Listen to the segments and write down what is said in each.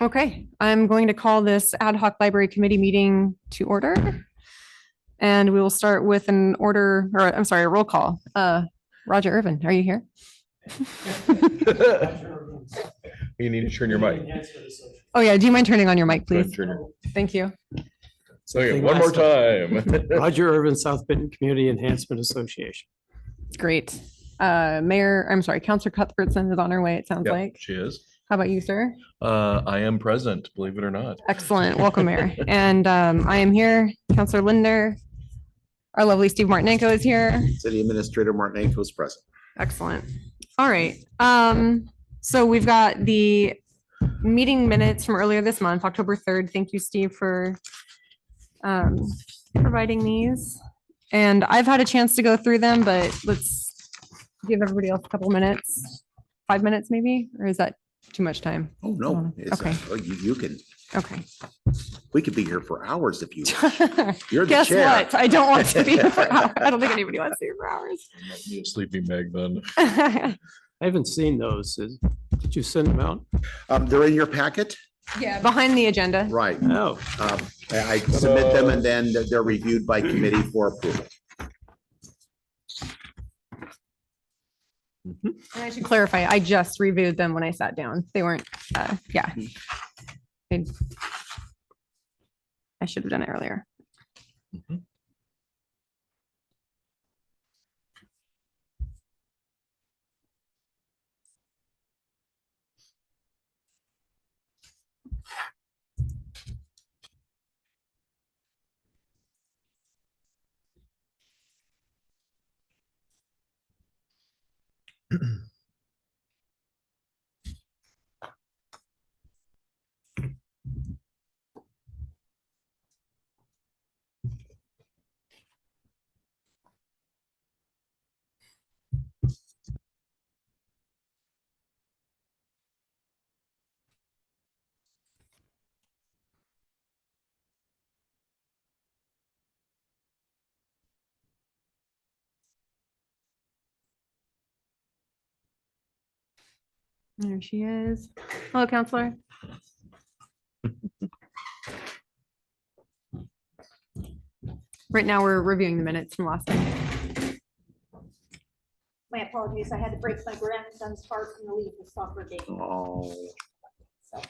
Okay, I'm going to call this Ad Hoc Library Committee meeting to order. And we will start with a roll call. Roger Irvin, are you here? You need to turn your mic. Oh yeah, do you mind turning on your mic, please? Thank you. So one more time. Roger Irvin, South Benton Community Enhancement Association. Great. Counselor Cuthbertson is on her way, it sounds like. She is. How about you, sir? I am present, believe it or not. Excellent. Welcome, Mayor. And I am here. Counselor Linder. Our lovely Steve Martinenko is here. City Administrator Martinenko is present. Excellent. All right. So we've got the meeting minutes from earlier this month, October 3rd. Thank you, Steve, for providing these. And I've had a chance to go through them, but let's give everybody else a couple minutes, 5 minutes maybe, or is that too much time? Oh, no. Okay. You can. Okay. We could be here for hours if you You're the Guess chair. what? I don't want to be here for hours. I don't think anybody wants to be here for hours. I might be a sleeping bag then. I haven't seen those. Did you send them out? They're in your packet, Yeah, behind the agenda. right? No. I submit them and then they're reviewed by committee for approval. And I should clarify, I just reviewed them when I sat down. They weren't, yeah. I should have done it earlier. Mhm. There she is. Hello, counselor. Right now, we're reviewing the minutes from last night. My apologies, I had to break my grandson's heart in the leave the soccer game. Oh, So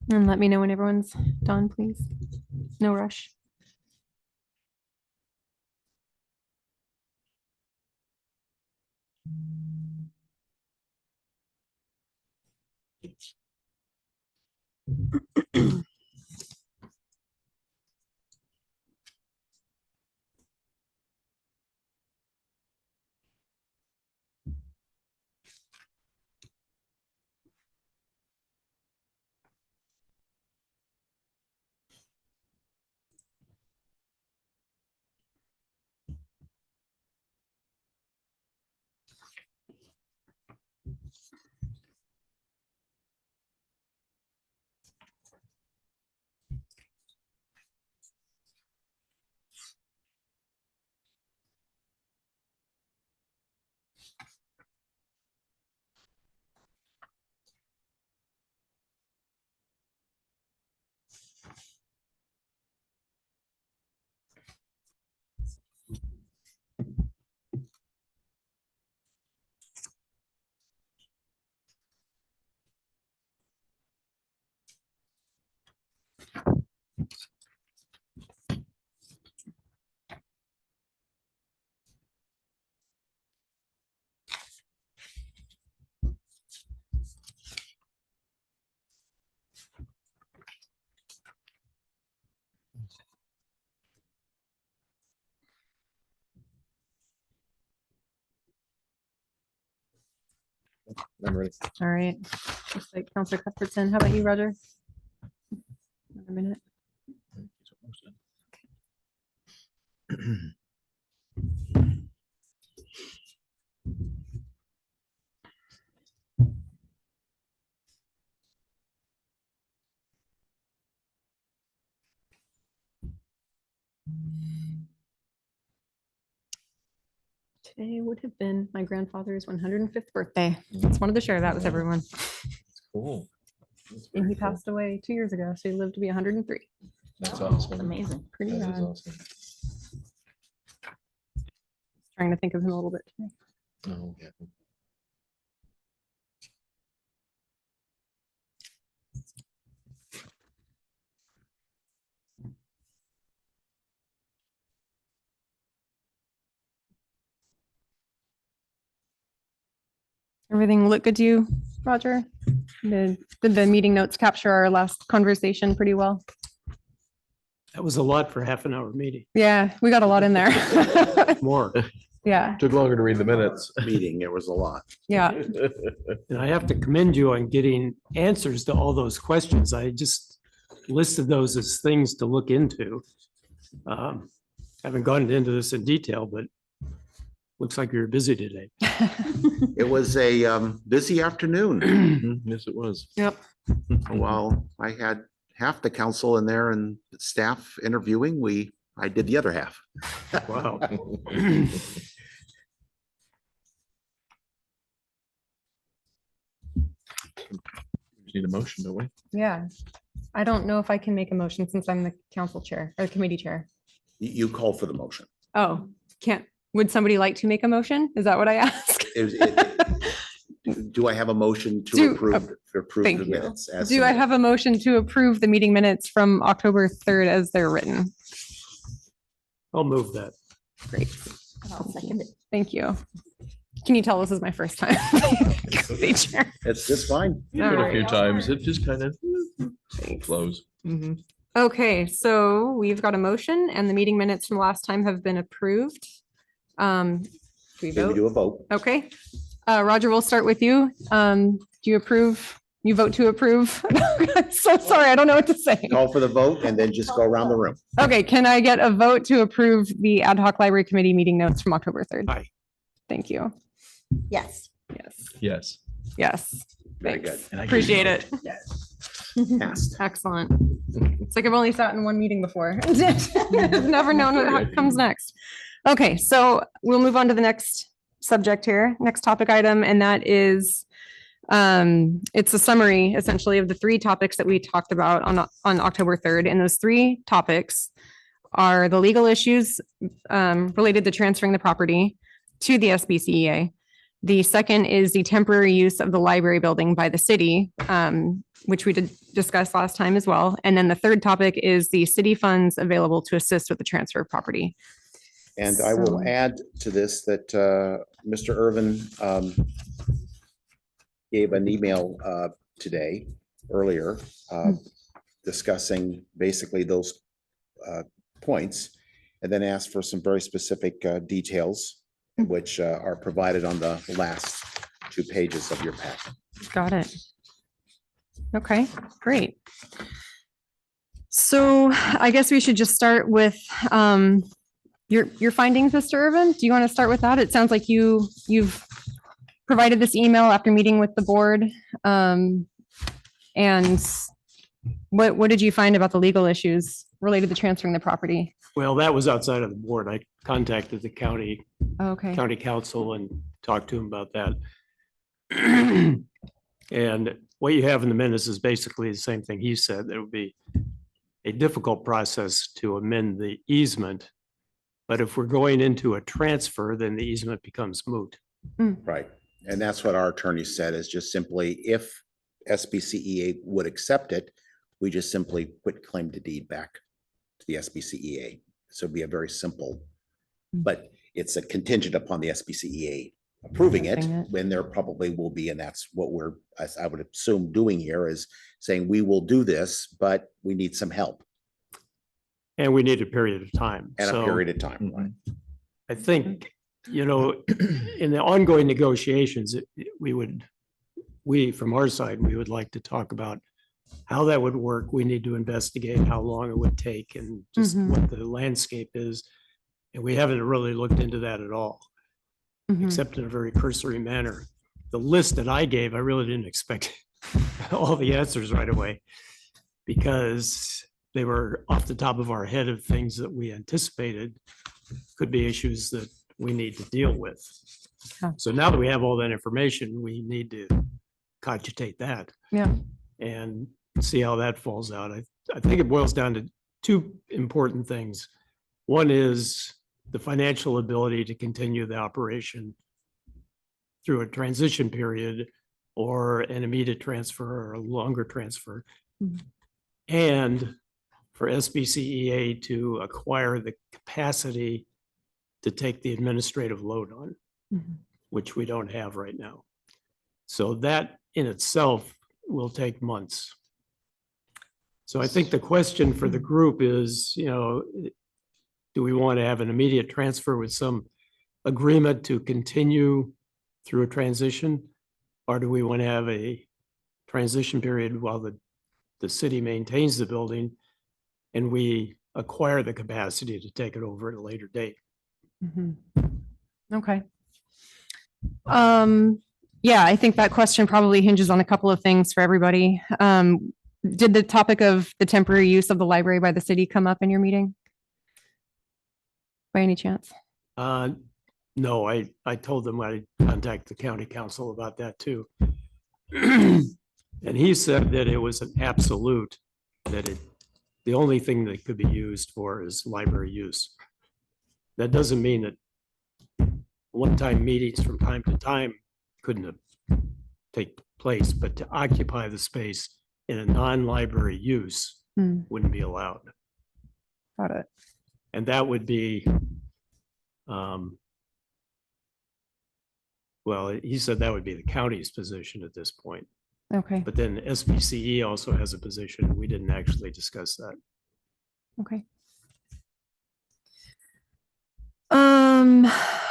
And let me know when everyone's done, please. No rush. I'm ready. All right. Looks like Counselor Cuthbertson. How about you, Roger? Another minute. Today would have been my grandfather's 105th birthday. Just wanted to share that with everyone. Cool. That's And very he cool. passed away 2 years ago, so he lived to be 103. That's awesome. Amazing. Pretty That is rad. awesome. Trying to think of him a little bit today. Oh, yeah. Everything look good to you, Roger? Did the meeting notes capture our last conversation pretty well? That was a lot for half an hour meeting. Yeah, we got a lot in there. More. Yeah, Took longer to read the minutes. Meeting, it was a lot. yeah. And I have to commend you on getting answers to all those questions. I just listed those as things to look into. Haven't gone into this in detail, but looks like you're busy today. It was a busy afternoon. Mhm, yes, it was. Yep. While I had half the council in there and staff interviewing, I did the other half. Wow. Need a motion, don't we? Yeah. I don't know if I can make a motion since I'm the council chair or committee chair. You call for the motion. Oh, can't. Would somebody like to make a motion? Is that what I ask? Do I have a motion to Do- approve thank the you. minutes? as Do I submitted? have a motion to approve the meeting minutes from October 3rd as they're written? I'll move that. Great. I'll second it. Thank you. Can you tell this is my first time? Committee chair? It's just fine. Did it a Alright. few times. It just kind of Thanks. flows. Mhm. Okay, so we've got a motion and the meeting minutes from last time have been approved. Do we Can we vote? do a vote? Okay. Roger, we'll start with you. Do you approve? You vote to approve? I'm so sorry, I don't know what to say. Call for the vote and then just go around the room. Okay, can I get a vote to approve the ad hoc library committee meeting notes from October 3rd? Aye. Thank you. Yes. Yes. Yes. Yes. Very Thanks. And I Appreciate it. Passed. Excellent. It's like I've only sat in one meeting before. Never known what comes next. Okay, so we'll move on to the next subject here, next topic item, and that is it's a summary essentially of the 3 topics that we talked about on October 3rd. And those 3 topics are the legal issues related to transferring the property to the SBCEA. The second is the temporary use of the library building by the city, which we did discuss last time as well. And then the third topic is the city funds available to assist with the transfer of property. And I will So- add to this that Mr. Irvin gave an email today, earlier, discussing basically those points, and then asked for some very specific details, which are provided on the last 2 pages of your packet. Got it. Okay, great. So I guess we should just start with your findings, Mr. Irvin. Do you want to start with that? It sounds like you've provided this email after meeting with the board. And what did you find about the legal issues related to transferring the property? Well, that was outside of the board. I contacted the county Okay, council and talked to him about that. And what you have in the minutes is basically the same thing he said. There would be a difficult process to amend the easement. But if we're going into a transfer, then the easement becomes moot. Right. And that's what our attorney said, is just simply if SBCEA would accept it, we just simply quit claim to deed back to the SBCEA. So it'd be a very simple, but it's a contingent upon the SBCEA approving it, Approving it. when there probably will be, and that's what we're, as I would assume, doing here, is saying we will do this, but we need some help And we need a period of time. at a So period of time. Mhm. I think, in the ongoing negotiations, we would we, from our side, we would like to talk about how that would work. We need to investigate how long it would take and just Mhm. what the landscape is. And we haven't really looked into that at all, Mhm. except in a very cursory manner. The list that I gave, I really didn't expect all the answers right away because they were off the top of our head of things that we anticipated could be issues that we need to deal with. Yeah. So now that we have all that information, we need to cogitate that Yeah. and see how that falls out. I think it boils down to two important things. One is the financial ability to continue the operation through a transition period or an immediate transfer or a longer transfer. Mhm. And for SBCEA to acquire the capacity to take the administrative load on, Mhm. which we don't have right now. So that in itself will take months. So I think the question for the group is, do we want to have an immediate transfer with some agreement to continue through a transition? Or do we want to have a transition period while the city maintains the building and we acquire the capacity to take it over at a later date? Mhm. Okay. Yeah, I think that question probably hinges on a couple of things for everybody. Did the topic of the temporary use of the library by the city come up in your meeting? By any chance? No, I told them I'd contact the county council about that too. And he said that it was an absolute, that the only thing that could be used for is library use. That doesn't mean that one-time meetings from time to time couldn't take place, but to occupy the space in a non-library use Hmm, wouldn't be allowed. got it. And that would be, well, he said that would be the county's position at this point. Okay, But then SBCE also has a position. We didn't actually discuss that. okay.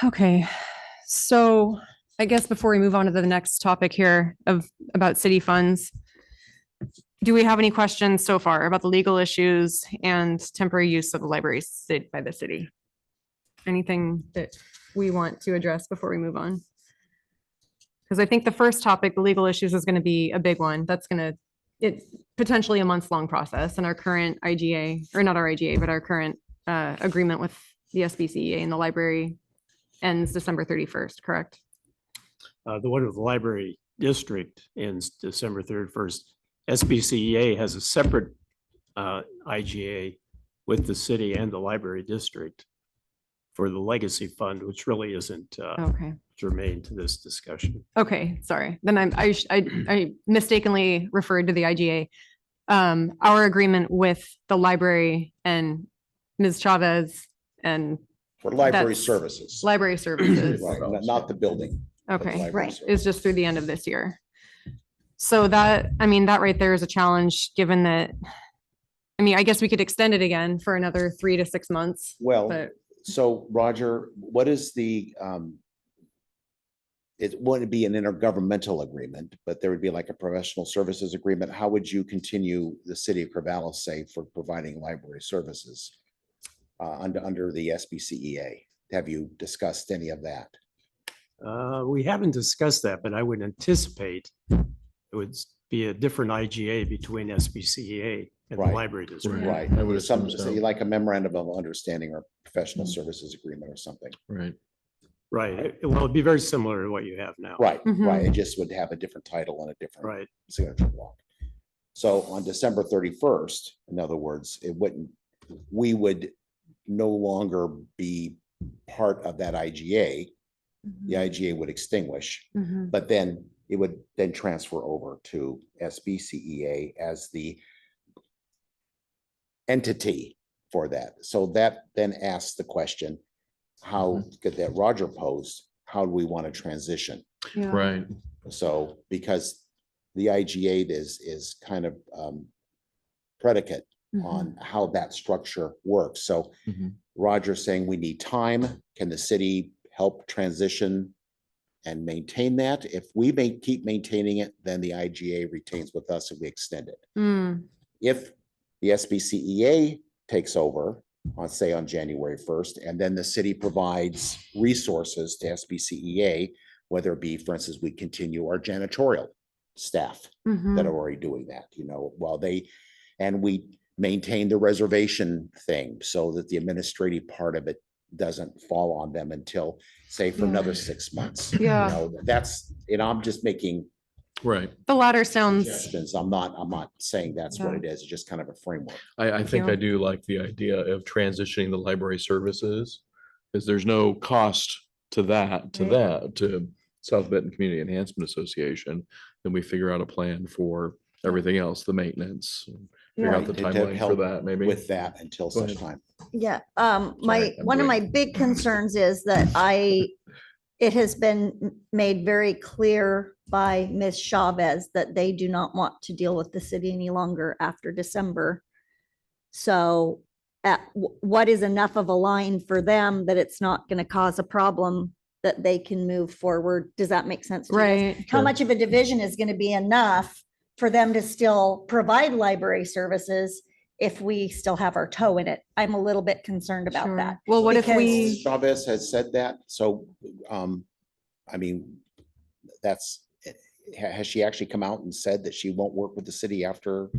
Okay. So I guess before we move on to the next topic here about city funds, do we have any questions so far about the legal issues and temporary use of the library by the city? Anything that we want to address before we move on? Because I think the first topic, the legal issues, is going to be a big one. That's going to, it potentially a months-long process, and our current IGA, or not our IGA, but our current agreement with the SBCEA and the library ends December 31st, correct? The one with the library district ends December 31st. SBCEA has a separate IGA with the city and the library district for the legacy fund, which really isn't Okay. germane to this discussion. Okay, sorry. Then I mistakenly referred to the IGA. Our agreement with the library and Ms. Chavez and For library That's- services. library services. Right, not the building. but the Okay, library right. is services. just through the end of this year. So that, I mean, that right there is a challenge, given that, I mean, I guess we could extend it again for another 3 to 6 months, Well, but so Roger, what is it wouldn't be an intergovernmental agreement, but there would be like a professional services agreement. How would you continue the city of Corvallis, say, for providing library services under the SBCEA? Have you discussed any of that? We haven't discussed that, but I would anticipate it would be a different IGA between SBCEA and the Right. library district. Right. I would assume So so. like a memorandum of understanding or professional services agreement or something. Right. Right. Well, it'd be very similar to what you have now. Right, right. Mhm. It just would have a different title and a different Right. signature block. So on December 31st, in other words, we would no longer be part of that IGA. The IGA would extinguish, Mhm. but then it would then transfer over to SBCEA as the entity for that. So that then asks the question, how could that Roger posed, how do we want to transition? Yeah. Right. So, because the IGA is kind of predicate Mhm. on how that structure works. So Mhm. Roger's saying we need time. Can the city help transition and maintain that. If we may keep maintaining it, then the IGA retains with us and we extend it. Mm, If the SBCEA takes over on, say, on January 1st, and then the city provides resources to SBCEA, whether it be, for instance, we continue our janitorial staff mhm. that are already doing that, while and we maintain the reservation thing so that the administrative part of it doesn't fall on them until, say, for another Yeah. 6 months. Yeah. That's, I'm just making Right. The latter sounds, suggestions. I'm not saying that's what Yeah. it is. It's just kind of a framework. I think I you. do like the idea of transitioning the library services, because there's no cost to Right. to South Benton Community Enhancement Association. Then we figure out a plan for everything else, the maintenance, figure out the To timeline for help that, maybe. With that until Go such ahead. time. Yeah, Sorry, I'm one of my doing- big concerns is that it has been made very clear by Ms. Chavez that they do not want to deal with the city any longer after December. So what is enough of a line for them that it's not going to cause a problem that they can move forward? Does that make sense? to you guys? right. How Sure. much of a division is going to be enough for them to still provide library services if we still have our toe in it? I'm a little bit concerned about Sure. that. Well, what if Because- we, Chavez has said that, so, has she actually come out and said that she won't work with the city after?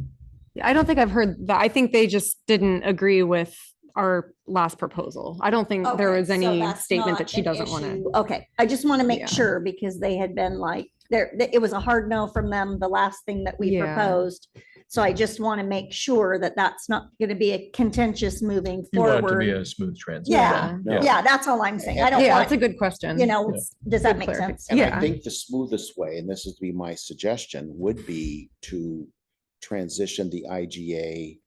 I don't think I've heard that. I think they just didn't agree with our last proposal. I don't think there Okay, was so any that's statement that not she an doesn't want to. issue. Okay, I just want to Yeah. make sure because they had been like, it was a hard no from them, the last thing that we Yeah. proposed. So I just want to make sure that that's not going to be a contentious moving You want it to be forward. a smooth transition. Yeah, No. yeah, that's all I'm saying. I don't Yeah, that's want, a good question. does that Good make clarification. sense? And Yeah. I think the smoothest way, and this is to be my suggestion, would be to transition the IGA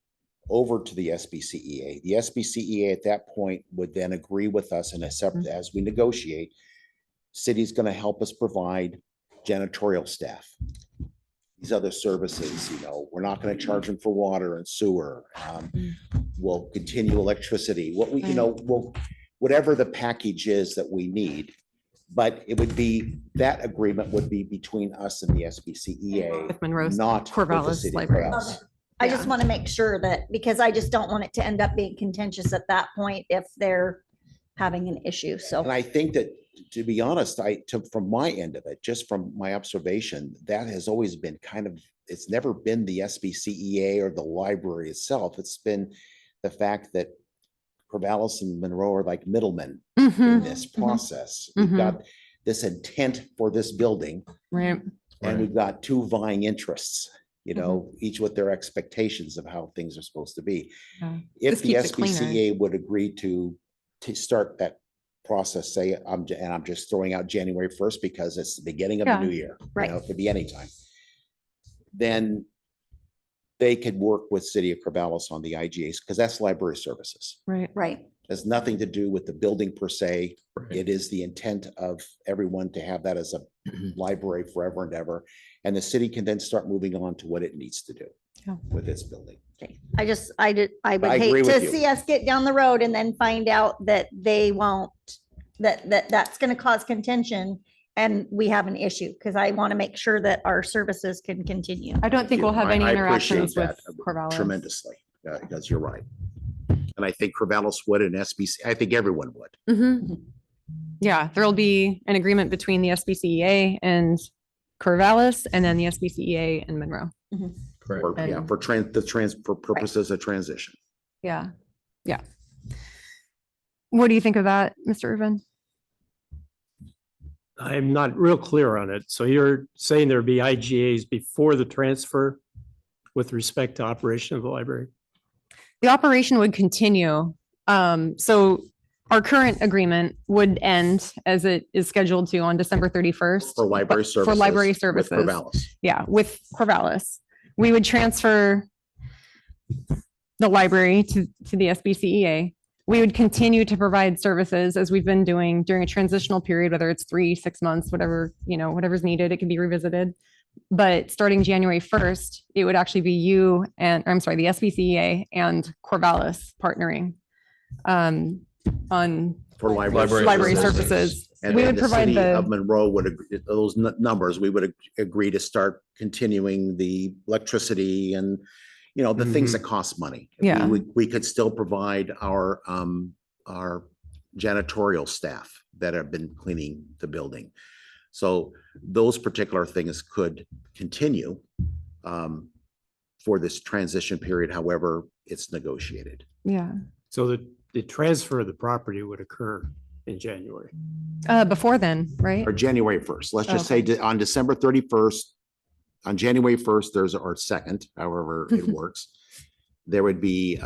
over to the SBCEA. The SBCEA at that point would then agree with us and accept, Mhm. as we negotiate, city's going to help us provide janitorial staff. These other services, we're not going to charge them for water and sewer. We'll continue electricity, whatever the package is that we need. But it would be, that agreement would be between us and the SBCEA, With Monroe's not with the Corvallis city of Library. Corvallis. Okay. I just want to make sure that, because I just don't want it to end up being contentious at that point if they're having an issue. So. And I think that, to be honest, from my end of it, just from my observation, that has always been it's never been the SBCEA or the library itself. It's been the fact that Corvallis and Monroe are like middlemen in Mhm. this mhm. process. We've Mhm. got this intent for this building, Right. and Right. we've got two vying interests, each with their expectations of how things are supposed to be. Yeah. If Just the keeps it cleaner. SBCEA would agree to start that process, say, I'm just throwing out January 1st because it's the beginning of the Yeah. new year. Right. It could be anytime. Then they could work with City of Corvallis on the IGAs, because that's library services. Right. Right. Has nothing to do with the building per se. Right. It is the intent of everyone to have that as a library forever and ever. And the city can then start moving on to what it needs to do Yeah. with its building. Okay. I would I agree hate with to you. see us get down the road and then find out that they won't, that's going to cause contention and we have an issue, because I want to make sure that our services can continue. I don't think we'll have any I appreciate interactions with that Corvallis. tremendously, because you're right. And I think Corvallis would, and SBC, I think everyone would. Mhm. Yeah, there'll be an agreement between the SBCEA and Corvallis, and then the SBCEA and Monroe. Correct. For, yeah, And- for purposes of transition. Yeah, yeah. What do you think of that, Mr. Irvin? I'm not real clear on it. So you're saying there'd be IGAs before the transfer with respect to operation of the library? The operation would continue. So our current agreement would end as it is scheduled to on December 31st. For library but services. For library with services. Corvallis. Yeah, with Corvallis. We would transfer the library to the SBCEA. We would continue to provide services as we've been doing during a transitional period, whether it's 3, 6 months, whatever, whatever's needed, it can be revisited. But starting January 1st, it would actually be the SBCEA and Corvallis partnering on For library services. And We then would the provide city of the, Monroe would, those numbers, we would agree to start continuing the electricity and, you know, the things that cost money. Yeah. We could still provide our janitorial staff that have been cleaning the building. So those particular things could continue for this transition period, however it's negotiated. yeah, So the transfer of the property would occur in January. before then, right? Or January 1st. Let's just say Okay. on December 31st, on January 1st, there's our second, however it works. There would be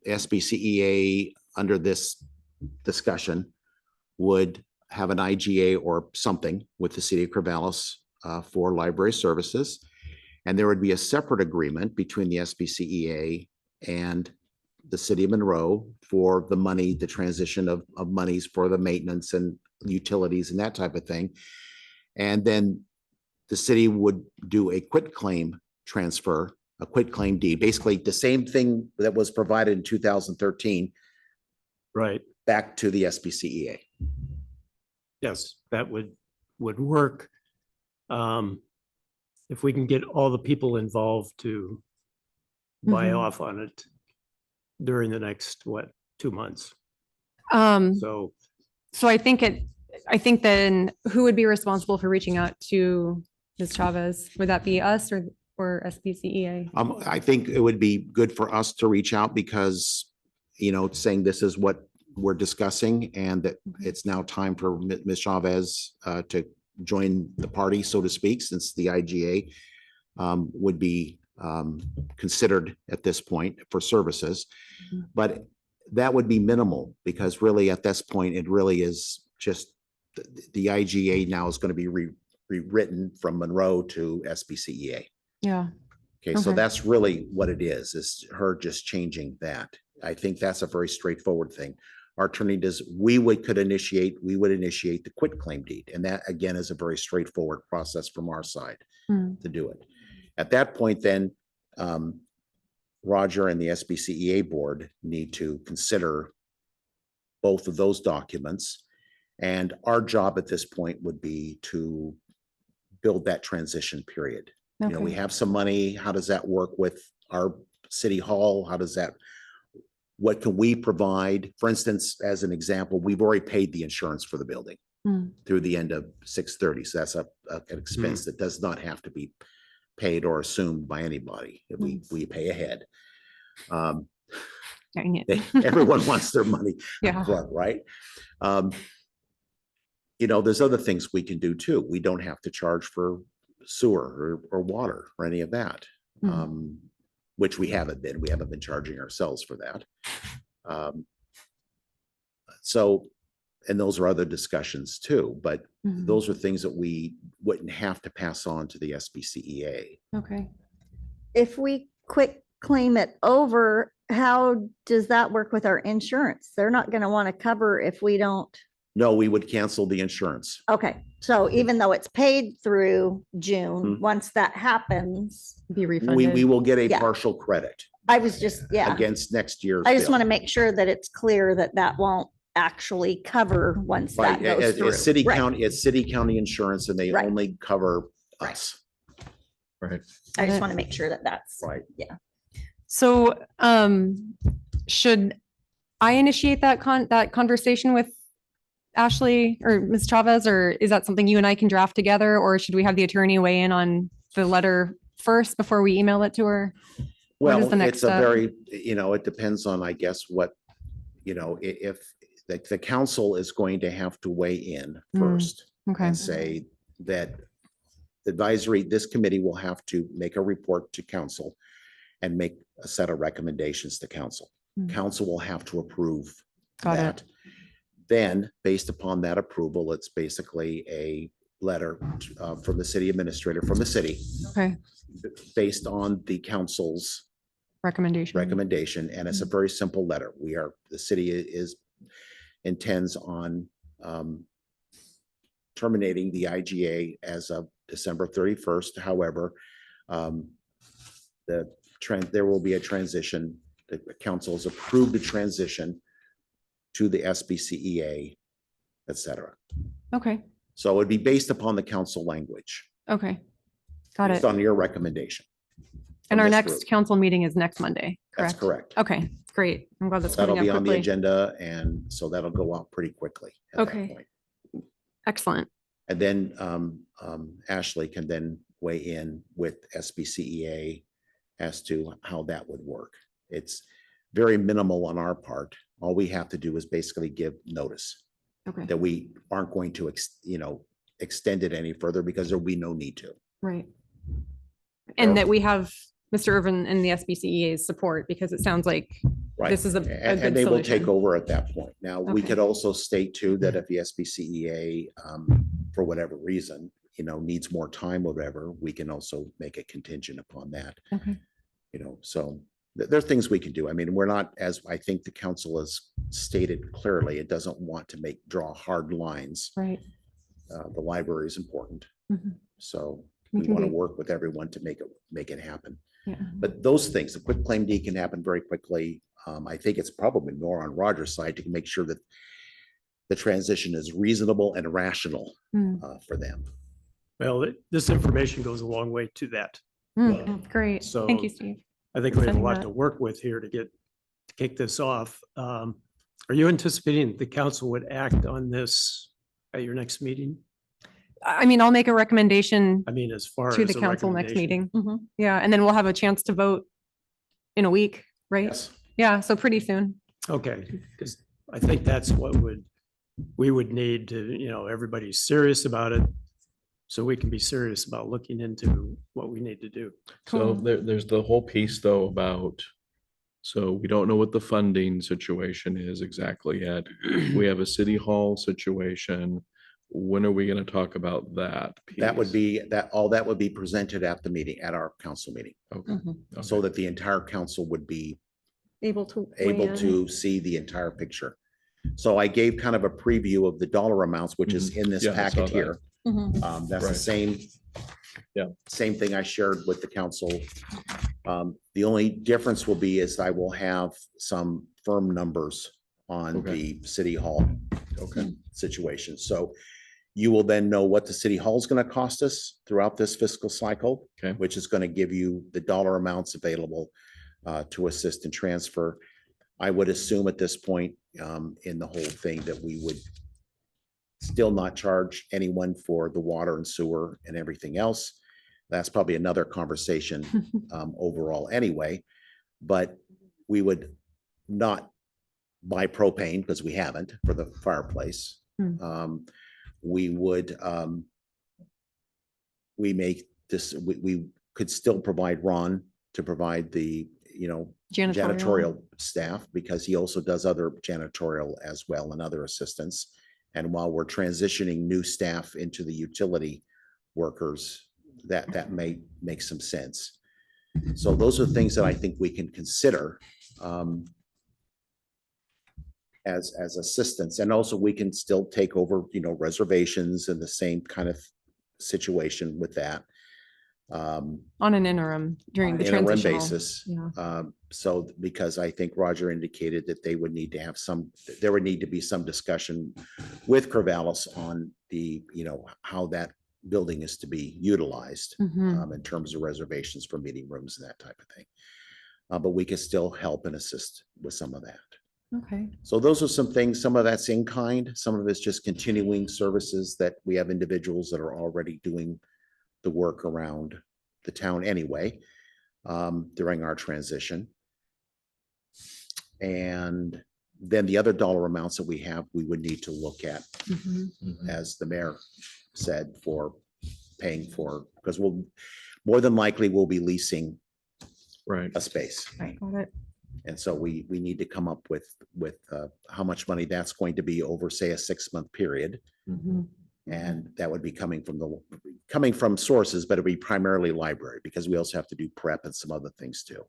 SBCEA under this discussion would have an IGA or something with the city of Corvallis for library services. And there would be a separate agreement between the SBCEA and the city of Monroe for the money, the transition of monies for the maintenance and utilities and that type of thing. And then the city would do a quitclaim transfer, a quitclaim deed, basically the same thing that was provided in 2013 Right. back to the SBCEA. Yes, that would work. If we can get all the people involved to buy Mhm. off on it during the next, 2 months. So So I think then who would be responsible for reaching out to Ms. Chavez? Would that be us or SBCEA? I think it would be good for us to reach out because, you know, saying this is what we're discussing and that it's now time for Ms. Chavez to join the party, so to speak, since the IGA would be considered at this point for services. Mhm. But that would be minimal because really at this point, it really is just the IGA now is going to be rewritten from Monroe to SBCEA. Yeah. Okay, so Okay. that's really what it is her just changing that. I think that's a very straightforward thing. Our attorney we would initiate the quitclaim deed. And that again is a very straightforward process from our side Hmm. to do it. At that point, then Roger and the SBCEA board need to consider both of those documents. And our job at this point would be to build that transition period. You know, we Okay. have some money. How does that work with our city hall? What can we provide? For instance, as an example, we've already paid the insurance for the building Hmm. through the end of 6/30. So that's an expense that does not have to be paid or assumed by anybody. We pay ahead. Dang it. Everyone wants their money Yeah. upfront, right? You know, there's other things we can do too. We don't have to charge for sewer or water or any of that. Mhm. Which we haven't been. We haven't been charging ourselves for that. So, and those are other discussions too, but Mhm. those are things that we wouldn't have to pass on to the SBCEA. Okay. If we quit claim it over, how does that work with our insurance? They're not going to want to cover if we don't. No, we would cancel the insurance. Okay, so even though it's paid through June, Mhm. once that happens, Be We refunded. will get a Yeah. partial credit I was just, yeah, against next year's. I just bill. want to make sure that it's clear that that won't actually cover once Right, that goes through. it's city Right. county, it's city county insurance and they Right. only cover Right. us. Right. I just want to make sure that that's. Right. So, should I initiate that conversation with Ashley or Ms. Chavez, or is that something you and I can draft together, or should we have the attorney weigh in on the letter first before we email it to her? What is Well, the next it's a step? very, you know, it depends on, I guess, what, you know, if the council is going to have to weigh in first Okay. and say that this committee will have to make a report to council and make a set of recommendations to council. Hmm. Council will have to approve Got it. that. Then, based upon that approval, it's basically a letter from the city administrator, from the city, Okay. based on the council's Recommendation. recommendation, and it's a very simple letter. The city intends on terminating the IGA as of December 31st. However, there will be a transition. The council has approved the transition to the SBCEA, et cetera. Okay, So it'd be based upon the council language. okay. Got Based it. on your recommendation. And from our this next group. council meeting is next Monday, That's correct? correct. Okay, great. I'm glad that's That'll coming be up on the quickly. agenda, and so that'll go out pretty quickly. at that Okay. point. Excellent. And then Ashley can then weigh in with SBCEA as to how that would work. It's very minimal on our part. All we have to do is basically give notice Okay, that we aren't going to, extend it any further because there'll be no need to. right. And that we have Mr. Irvin and the SBCEA's support, because it sounds like Right. this is a And good they will take solution. over at that point. Now, we Okay. could also state too, that if the SBCEA, for whatever reason, needs more time or whatever, we can also make a contingent upon that. Okay. So there are things we can do. I mean, we're not, as I think the council has stated clearly, it doesn't want to draw hard lines. Right. The library is important. Mhm. So We we can want to be- work with everyone to make it happen. Yeah. But those things, the quick claim deed can happen very quickly. I think it's probably more on Roger's side to make sure that the transition is reasonable and rational Mm. for them. Well, this information goes a long way to that. Mm, great. Thank you, So- Steve. I think we have a Sending lot that. to work with here to kick this off. Are you anticipating the council would act on this at your next meeting? I mean, I'll make a recommendation I mean, as far as to the a council next recommendation. meeting. Mhm. Yeah, and then we'll have a chance to vote in a week, right? Yes. Yeah, so pretty soon. Okay, because I think that's what we would need to, everybody's serious about it. So we can be serious about looking into what we need to do. So Cool. there's the whole piece though about, so we don't know what the funding situation is exactly yet. We have a city hall situation. When are we gonna talk about that? That would piece? be, all that would be presented at the meeting, at our council meeting, Okay. Mhm. so okay. that the entire council would be Able to. weigh able in. to see the entire picture. So I gave kind of a preview of the dollar amounts, which is in this Yeah, I saw packet that. here. Mhm. That's the Right. same. Yeah. Same thing I shared with the council. The only difference will be is I will have some firm numbers on Okay. the city hall Okay, situation. So you will then know what the city hall is going to cost us throughout this fiscal cycle, Okay. which is going to give you the dollar amounts available to assist and transfer. I would assume at this point in the whole thing that we would still not charge anyone for the water and sewer and everything else. That's probably another conversation overall anyway, but we would not buy propane because we haven't for the fireplace. Hmm. We would, we could still provide Ron to provide the, janitorial staff, because he also does other janitorial as well and other assistance. And while we're transitioning new staff into the utility workers, that may make some sense. So those are things that I think we can consider as assistance. And also we can still take over, reservations and the same kind of situation with that. On an interim during the interim transitional. basis. Yeah. So because I think Roger indicated that they would need to have there would need to be some discussion with Corvallis on the, how that building is to be utilized Mhm. in terms of reservations for meeting rooms and that type of thing. But we can still help and assist with some of that. Okay. So those are some things, some of that's in kind, some of it's just continuing services that we have individuals that are already doing the work around the town anyway, during our transition. And then the other dollar amounts that we have, we would need to look at, Mhm. as the mayor said, for paying for, because more than likely, we'll be leasing right. a space. Right. Got it. And so we need to come up with how much money that's going to be over, say, a 6-month period. Mhm. And that would be coming from sources, but it'd be primarily library, because we also have to do prep and some other things too.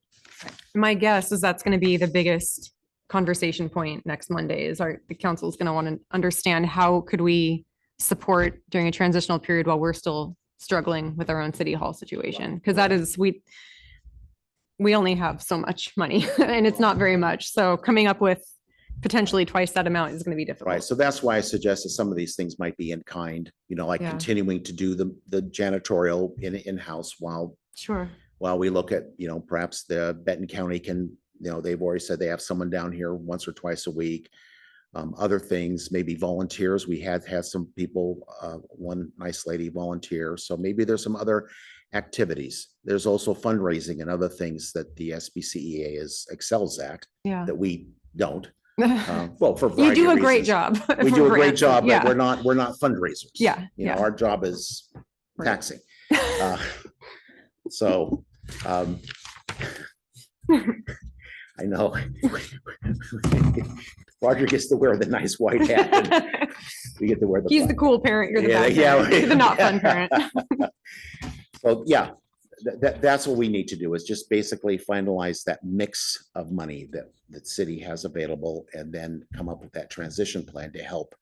My guess is that's going to be the biggest conversation point next Monday. Is the council is going to want to understand how could we support during a transitional period while we're still struggling with our own city hall situation? Because that is, we only have so much money and it's not very much. So coming up with potentially twice that amount is going to be Right, difficult. so that's why I suggested some of these things might be in kind, like Yeah. continuing to do the janitorial in-house Sure. while we look at, perhaps the Benton County can, they've already said they have someone down here once or twice a week. Other things, maybe volunteers. We had some people, one nice lady volunteer. So maybe there's some other activities. There's also fundraising and other things that the SBCEA excels at Yeah. that we don't. Well, for a You variety do of a great reasons. job. We for do a great grants. job, but Yeah. we're not fundraisers. Yeah, yeah. Our job is Right. taxing. So, I know. Roger gets to wear the nice white hat. And we get to wear the. He's the black. cool parent. You're the Yeah, bad yeah, parent. You're the not fun yeah. parent. So, yeah, that's what we need to do is just basically finalize that mix of money that city has available and then come up with that transition plan to help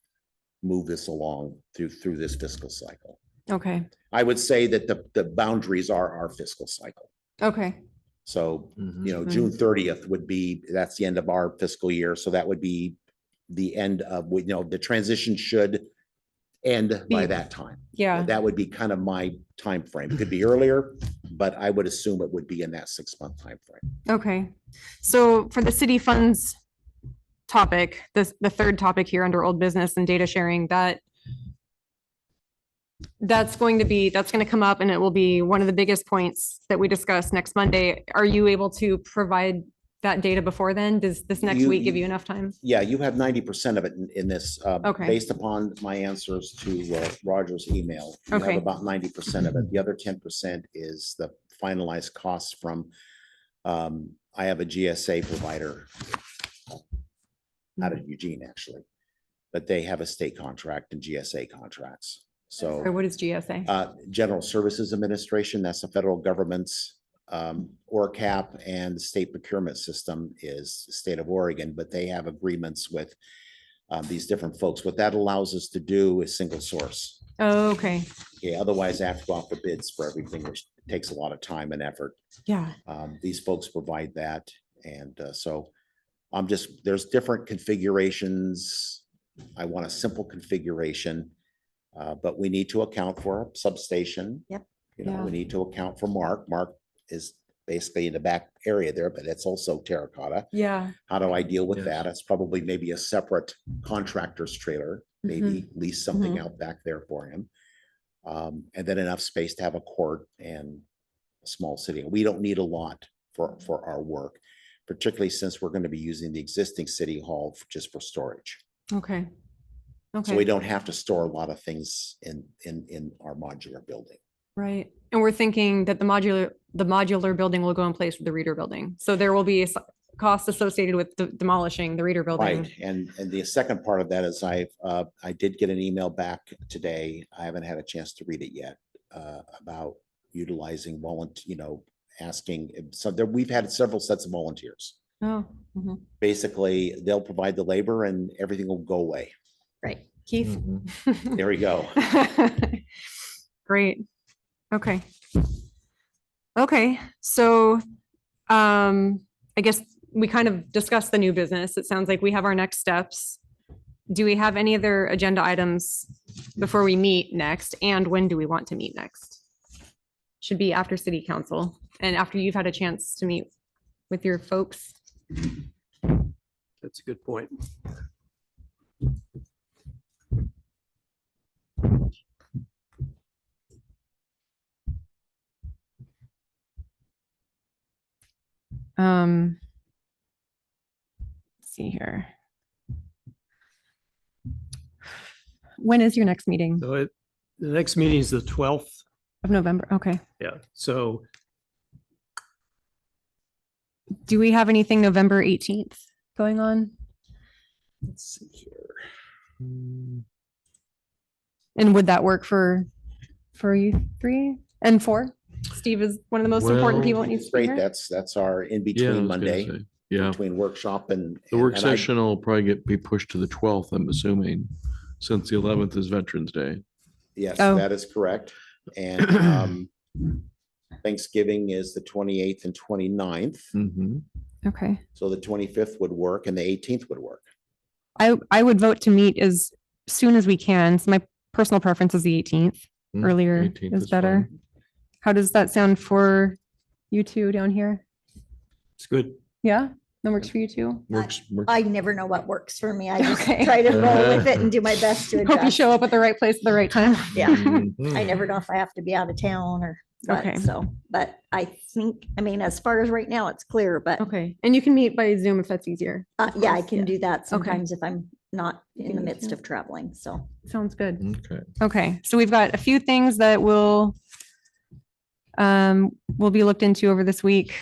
move this along through this fiscal cycle. Okay. I would say that the boundaries are our fiscal cycle. Okay. So, Mhm. June 30th that's the end of our fiscal year. So that would be the end of, the transition should end by that time. Yeah. That would be kind of my time frame. It could be earlier, but I would assume it would be in that 6-month time frame. Okay. So for the city funds topic, the third topic here under old business and data sharing, that's going to come up and it will be one of the biggest points that we discuss next Monday. Are you able to provide that data before then? Does this next week give you enough time? Yeah, you have 90% of it in this, Okay. based upon my answers to Roger's email. You have Okay. about 90% of it. The other 10% is the finalized costs from, I have a GSA provider out of Eugene, actually, but they have a state contract and GSA contracts. Or So, what is GSA? General Services Administration, that's the federal government's ORCAP, and the state procurement system is the state of Oregon, but they have agreements with these different folks. What that allows us to do is single source. Oh, okay. Okay, otherwise I have to go out for bids for everything, which takes a lot of time and effort. Yeah. These folks provide that. And so there's different configurations. I want a simple configuration, but we need to account for a substation. Yep. Yeah. We need to account for Mark. Mark is basically in the back area there, but it's also terracotta. Yeah. How do I deal with Yes. that? It's probably maybe a separate contractor's trailer, maybe lease something out back there for him. And then enough space to have a court and a small city. We don't need a lot for our work, particularly since we're going to be using the existing city hall just for storage. Okay. So we Okay. don't have to store a lot of things in our modular building. Right. And we're thinking that the modular building will go in place with the reader building. So there will be costs associated with demolishing the reader building. Right, and the second part of that is I did get an email back today. I haven't had a chance to read it yet, about utilizing asking, so there, we've had several sets of volunteers. Oh. Mhm. Basically, they'll provide the labor and everything will go away. Right. Keith? Mhm. There we go. Great. Okay. Okay, so I guess we kind of discussed the new business. It sounds like we have our next steps. Do we have any other agenda items before we meet next? And when do we want to meet next? Should be after city council and after you've had a chance to meet with your folks. That's a good point. Let's see here. When is your next meeting So the next meeting is the 12th. of November? Okay. Yeah. So Do we have anything November 18th going on? Let's see here. And would that work for you 3 and 4? Steve is one of the most important Well, people that needs to be Great, here. that's our in Yeah, I between was gonna Monday, say, yeah, between workshop and. the work and I- session will probably be pushed to the 12th, I'm assuming, since the 11th is Veterans Day. Yes, Oh. that is correct. And Thanksgiving is the 28th and 29th. Mhm. Okay. So the 25th would work and the 18th would work. I would vote to meet as soon as we can. So my personal preference is the 18th. Mm, Earlier 18th is better. fine. How does that sound for you two down here? It's good. Yeah, that works for you too? Works. I never know what works for me. I just Okay. try to roll with it and do my best to Hope you adjust. show up at the right place at the right time. Yeah. Mhm. I never know if I have to be out of town or Okay. what, so, but I think, I mean, as far as right now, it's clear, but Okay, and you can meet by Zoom if that's easier. yeah, I course, can yeah. do that sometimes if I'm not in the midst Yeah. of traveling, so. Sounds good. Okay. Okay, so we've got a few things that will be looked into over this week.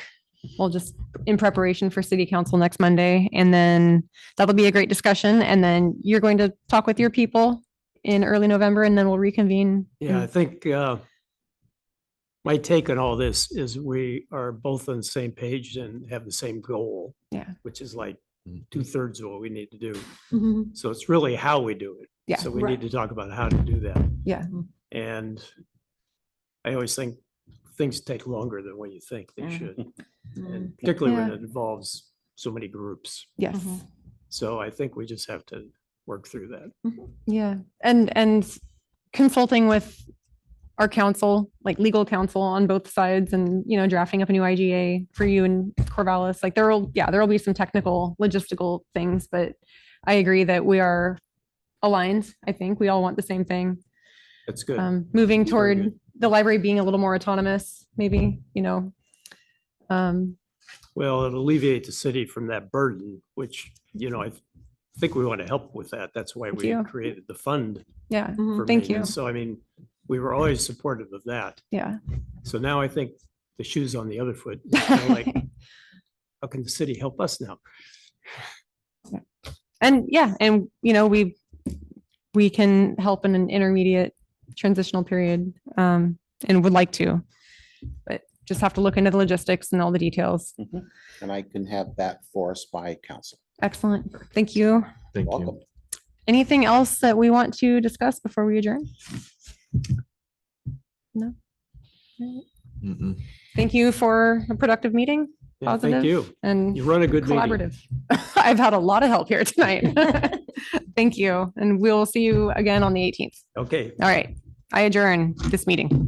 We'll just in preparation for city council next Monday, and then that'll be a great discussion. And then you're going to talk with your people in early November, and then we'll reconvene. Yeah, I in- think my take on all this is we are both on the same page and have the same goal. Yeah. Which is like Mhm. 2/3 of what we need to do. Mhm. So it's really how we do it. Yeah. So we Right. need to talk about how to do that. Yeah. And I always think things take longer than what you think they Mhm. should. Mm. And particularly when Yeah. it involves so many groups. Yes. Mhm. So I think we just have to work through that. Yeah. And consulting with our counsel, like legal counsel on both sides, and, drafting up a new IGA for you and Corvallis, like there'll be some technical logistical things, but I agree that we are aligned. I think we all want the same thing. That's good. Moving That's very toward good. the library being a little more autonomous, maybe, Well, it'll alleviate the city from that burden, which, I think we want to help with that. That's why Thank we you. created the fund yeah, Mhm. for Thank you. maintenance. So I mean, we were always supportive of that. yeah. So now I think the shoe's on the other foot. It's kinda like, how can the city help us now? And yeah, and we can help in an intermediate transitional period, and would like to, but just have to look into the logistics and all the details. And I can have that for us by council. Excellent. Thank you. Thank you. Welcome. Anything else that we want to discuss before we adjourn? No. Mm-mm. Thank you for a productive meeting. Yeah, Positive Thank you. and You run a good meeting. collaborative. I've had a lot of help here tonight. Thank you. And we'll see you again on the 18th. Okay. All right. I adjourn this meeting.